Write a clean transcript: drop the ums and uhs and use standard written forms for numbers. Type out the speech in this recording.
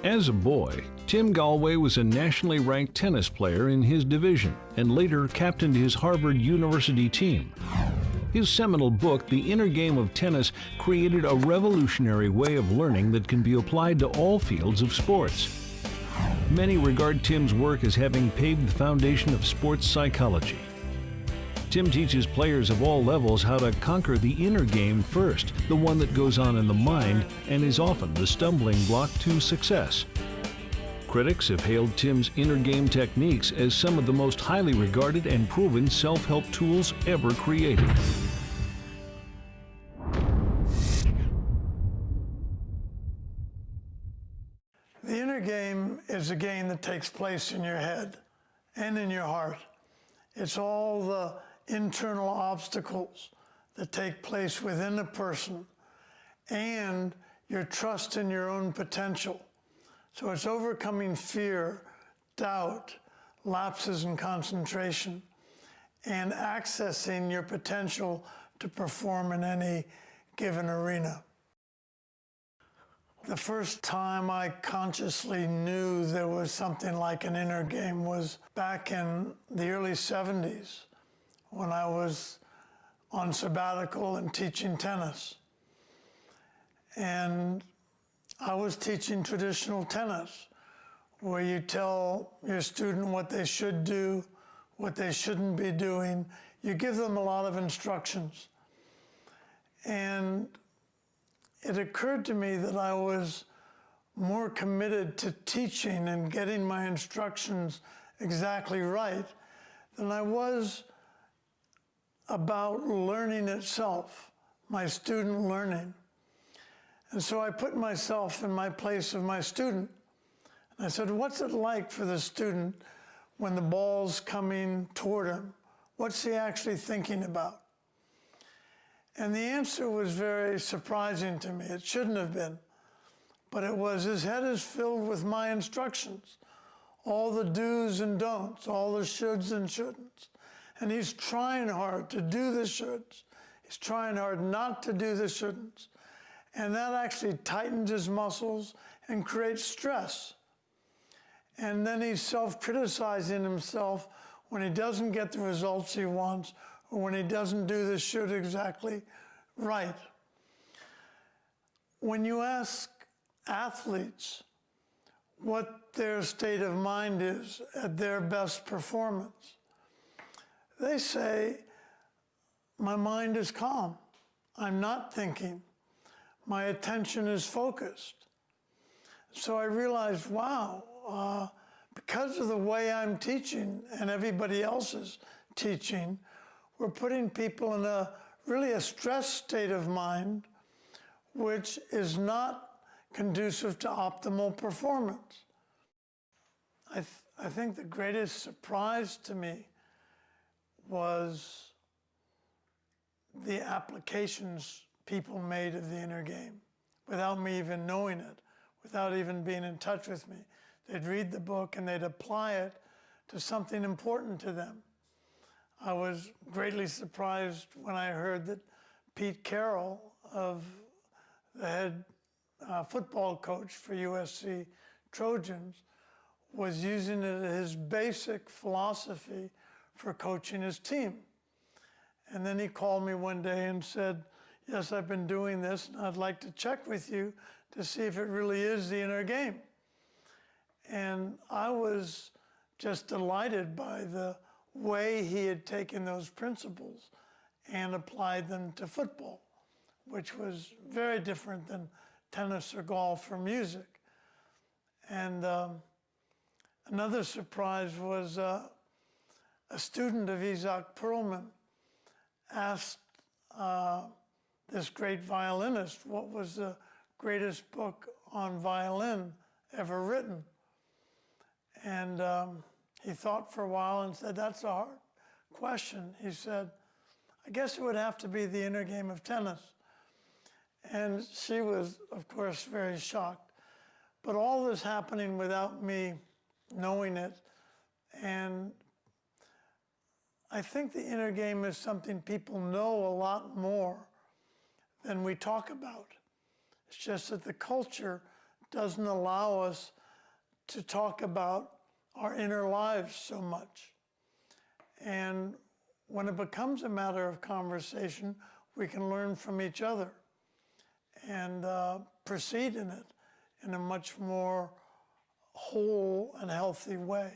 As a boy, Tim Gallwey was a nationally ranked tennis player in his division and later captained his Harvard University team. His seminal book, The Inner Game of Tennis, created a revolutionary way of learning that can be applied to all fields of sports. Many regard Tim's work as having paved the foundation of sports psychology. Tim teaches players of all levels how to conquer the inner game first, the one that goes on in the mind and is often the stumbling block to success. Critics have hailed Tim's inner game techniques as some of the most highly regarded and proven self-help tools ever created. The inner game is a game that takes place in your head and in your heart. It's all the internal obstacles that take place within a person and your trust in your own potential. So it's overcoming fear, doubt, lapses in concentration, and accessing your potential to perform in any given arena. The first time I consciously knew there was something like an inner game was back in the early 70s when I was on sabbatical and teaching tennis. And I was teaching traditional tennis, where you tell your student what they should do, what they shouldn't be doing. You give them a lot of instructions. And it occurred to me that I was more committed to teaching and getting my instructions exactly right than I was about learning itself, my student learning. And so I put myself in my place of my student. And I said, what's it like for the student when the ball's coming toward him? What's he actually thinking about? And the answer was very surprising to me. It shouldn't have been. But it was, his head is filled with my instructions, all the do's and don'ts, all the shoulds and shouldn'ts. And he's trying hard to do the shoulds. He's trying hard not to do the shouldn'ts. And that actually tightens his muscles and creates stress. And then he's self-criticizing himself when he doesn't get the results he wants or when he doesn't do the should exactly right. When you ask athletes what their state of mind is at their best performance, they say, my mind is calm. I'm not thinking. My attention is focused. So I realized, wow, because of the way I'm teaching and everybody else is teaching, we're putting people in really a stress state of mind, which is not conducive to optimal performance. I think the greatest surprise to me was the applications people made of the inner game without me even knowing it, without even being in touch with me. They'd read the book and they'd apply it to something important to them. I was greatly surprised when I heard that Pete Carroll, of the head football coach for USC Trojans, was using it as his basic philosophy for coaching his team. And then he called me one day and said, yes, I've been doing this, and I'd like to check with you to see if it really is the inner game. And I was just delighted by the way he had taken those principles and applied them to football, which was very different than tennis or golf or music. And another surprise was a student of Isaac Perlman asked this great violinist what was the greatest book on violin ever written. And he thought for a while and said, that's a hard question. He said, I guess it would have to be The Inner Game of Tennis. And she was, of course, very shocked. But all this happening without me knowing it. And I think the inner game is something people know a lot more than we talk about. It's just that the culture doesn't allow us to talk about our inner lives so much. And when it becomes a matter of conversation, we can learn from each other and proceed in it in a much more whole and healthy way.